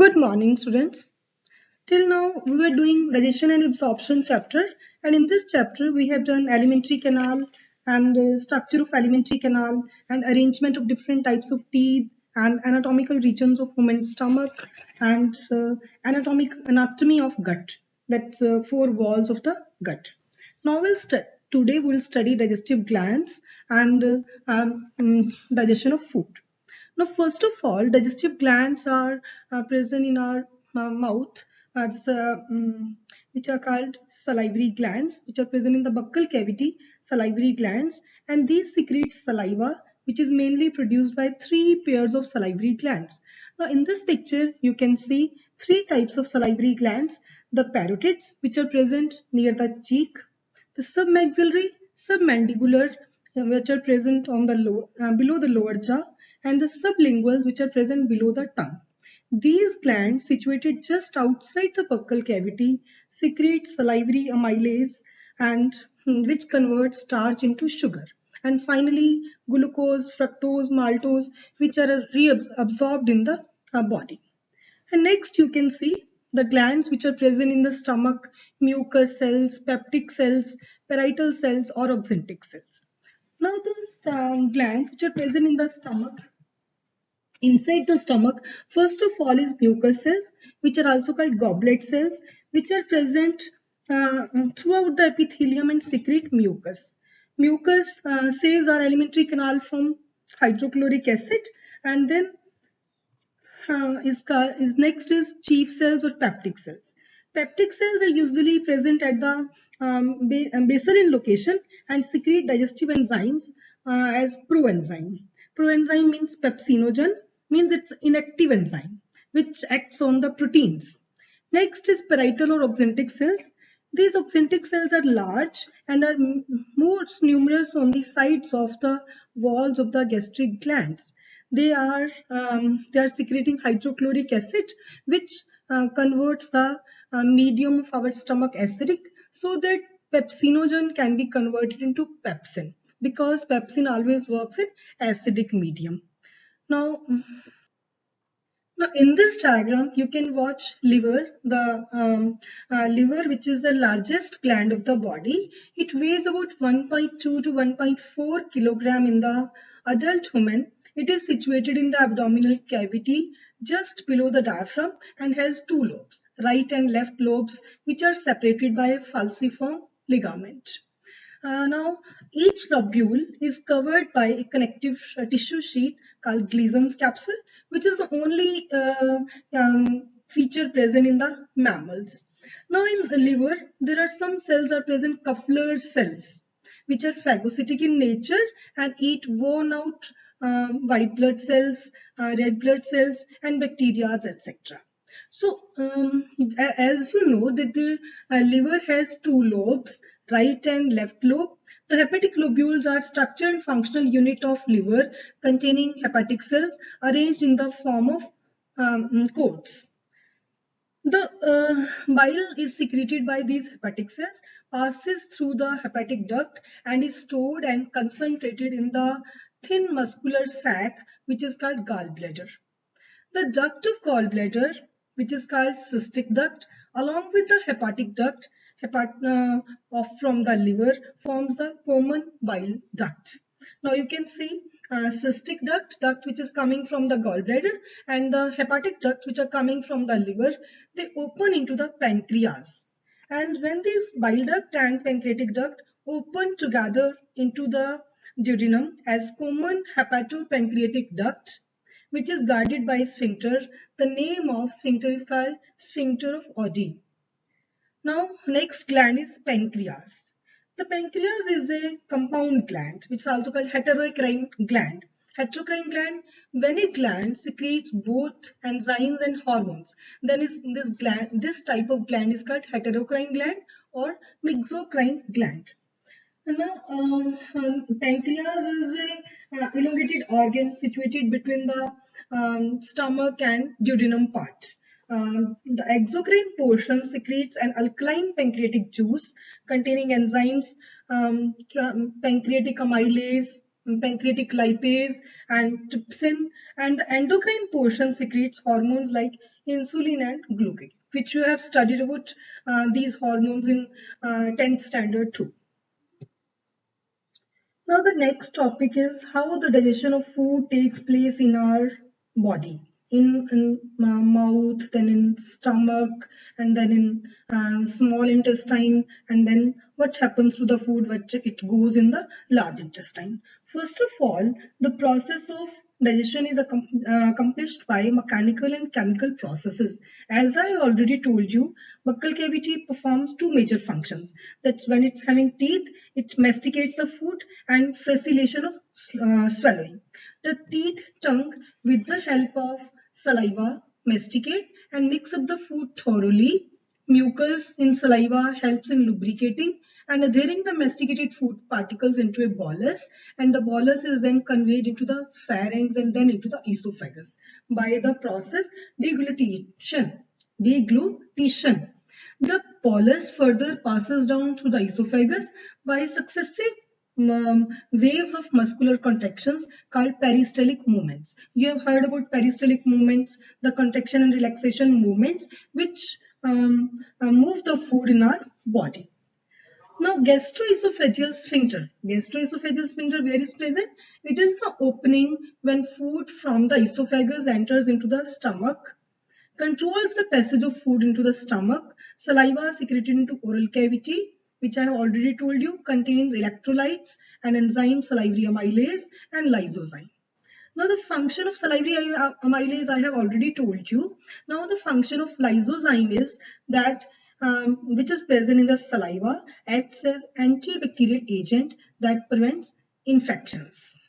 Good morning, students. Till now, we were doing digestion and absorption chapter, and in this chapter, we have done alimentary canal and structure of alimentary canal and arrangement of different types of teeth and anatomical regions of human stomach and anatomy of gut. That's four walls of the gut. Now, today we'll study digestive glands and digestion of food. Now, first of all, digestive glands are present in our mouth, this, which are called salivary glands, which are present in the buccal cavity, salivary glands, and these secrete saliva, which is mainly produced by three pairs of salivary glands. Now, in this picture, you can see three types of salivary glands: the parotids, which are present near the cheek, the submaxillary, submandibular, which are present on the below the lower jaw, and the sublinguals, which are present below the tongue. These glands, situated just outside the buccal cavity, secrete salivary amylase and which converts starch into sugar. And finally, glucose, fructose, maltose, which are reabsorbed in the body. And next you can see the glands which are present in the stomach: mucus cells, peptic cells, parietal cells or oxyntic cells. Now those glands which are present in the stomach, inside the stomach, first of all is mucus cells, which are also called goblet cells, which are present throughout the epithelium and secrete mucus. Mucus saves our alimentary canal from hydrochloric acid, and then is next is chief cells or peptic cells. Peptic cells are usually present at the basal in location and secrete digestive enzymes as proenzyme. Proenzyme means pepsinogen, means it's inactive enzyme which acts on the proteins. Next is parietal or oxyntic cells. These oxyntic cells are large and are most numerous on the sides of the walls of the gastric glands. They are secreting hydrochloric acid, which converts the medium of our stomach acidic, so that pepsinogen can be converted into pepsin, because pepsin always works in acidic medium. Now, in this diagram, you can watch liver, the liver, which is the largest gland of the body. It weighs about 1.2 to 1.4 kilogram in the adult human. It is situated in the abdominal cavity just below the diaphragm and has two lobes, right and left lobes, which are separated by a falciform ligament. Now, each lobule is covered by a connective tissue sheet called Gleason's capsule, which is the only feature present in the mammals. Now, in the liver, there are some cells are present, Kuffler cells, which are phagocytic in nature and eat worn out white blood cells, red blood cells, and bacteria, etc. So, as you know that the liver has two lobes, right and left lobe. The hepatic lobules are structure and functional unit of liver containing hepatic cells arranged in the form of coats. The bile is secreted by these hepatic cells, passes through the hepatic duct and is stored and concentrated in the thin muscular sac, which is called gallbladder. The duct of gallbladder, which is called cystic duct, along with the hepatic duct from the liver, forms the common bile duct. Now you can see cystic duct which is coming from the gallbladder, and the hepatic duct which are coming from the liver. They open into the pancreas. And when these bile duct and pancreatic duct open together into the duodenum as common hepatopancreatic duct, which is guarded by sphincter. The name of sphincter is called sphincter of Oddi. Now, next gland is pancreas. The pancreas is a compound gland, which is also called heterocrine gland. Heterocrine gland, when a gland secretes both enzymes and hormones, then this type of gland is called heterocrine gland or mesocrine gland. Now, pancreas is a elongated organ situated between the stomach and duodenum parts. The exocrine portion secretes an alkaline pancreatic juice containing enzymes, pancreatic amylase, pancreatic lipase and trypsin, and the endocrine portion secretes hormones like insulin and glucagon, which you have studied about these hormones in 10th standard too. Now the next topic is how the digestion of food takes place in our body. In mouth, then in stomach, and then in small intestine, and then what happens to the food when it goes in the large intestine. First of all, the process of digestion is accomplished by mechanical and chemical processes. As I already told you, buccal cavity performs two major functions. That's when it's having teeth, it masticates the food, and facilitation of swallowing. The teeth, tongue, with the help of saliva, masticate and mix up the food thoroughly. Mucus in saliva helps in lubricating and adhering the masticated food particles into a bolus, and the bolus is then conveyed into the pharynx and then into the esophagus by the process deglutition. Deglutition. The bolus further passes down through the esophagus by successive waves of muscular contractions called peristaltic movements. You have heard about peristaltic movements, the contraction and relaxation movements, which move the food in our body. Now, gastroesophageal sphincter. Gastroesophageal sphincter, where is present? It is the opening when food from the esophagus enters into the stomach, controls the passage of food into the stomach. Saliva secreted into oral cavity, which I have already told you, contains electrolytes and enzymes salivary amylase and lysozyme. Now the function of salivary amylase I have already told you. Now the function of lysozyme is that which is present in the saliva, acts as antibacterial agent that prevents infections.